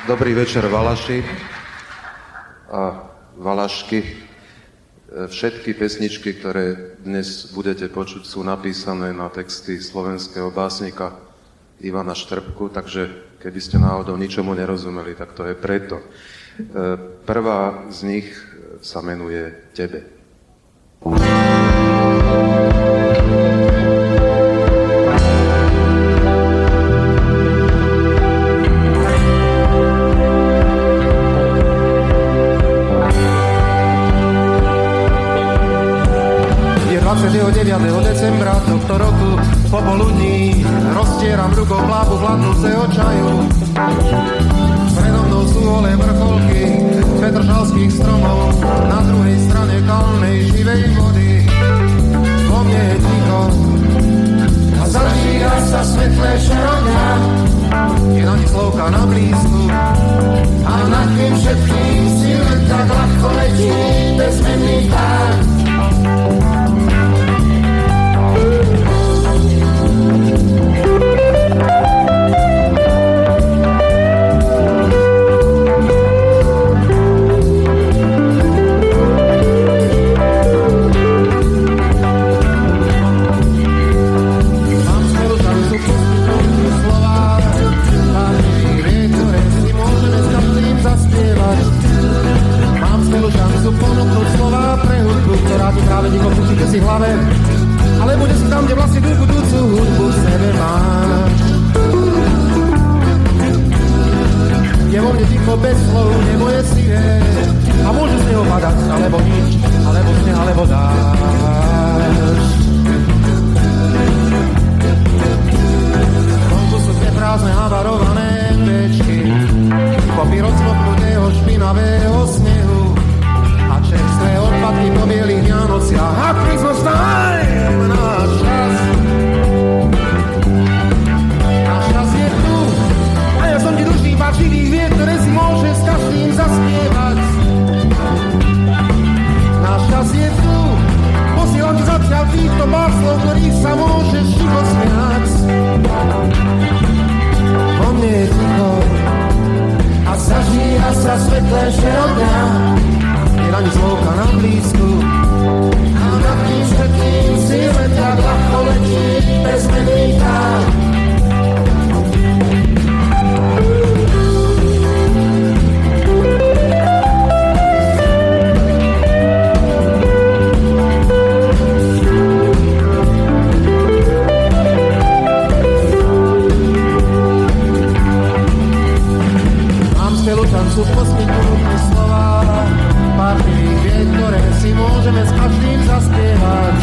Dobrý večer, Valaši a Valašky. Všetky pesničky, ktoré dnes budete počuť, sú napísané na texty slovenského básnika Ivana Štrbku, takže keby ste náhodou ničomu nerozumeli, tak to je preto. Prvá z nich sa menuje Tebe. 29. decembra tohto roku popoludní roztieram rukou plápu vládnúceho čaju. Predo mnou sú holé vrcholky petržalských stromov, na druhej strane kalnej živej vody. Vo mne je ticho a zažíha sa svetlé šeroňa. Je na ni slovka na blízku a nad tým všetkým silet tak ľahko letí bezmenný pár. Ale bude si tam, kde vlastne tú budúcu hudbu v sebe máš. Je vo mne ticho bez slov, nebo je sivé a môže z neho padať, alebo nič, alebo sneh, alebo dáš. Vonku sú dve prázdne havarované pečky, kopír od smoknutého špinavého snehu a čerstvé odpadky po bielých Vianociach a Christmas time, náš čas. Náš čas je tu a ja som ti dušný pár živých vied, ktoré si môže s každým zaspievať. Náš čas je tu, posielam ti zatiaľ týchto pár slov, ktorých sa môžeš ticho smiať. Vo mne je ticho a zažíha sa svetlé šerodňa. Je na ni slovka na blízku a nad tým všetkým si letia ľahko letí bezmenný pár. Mám skvelú šancu poskytnúť mi slova, pár živých vied, ktoré si môžeme s každým zaspievať.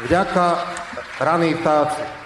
Vďaka, raní vtáci.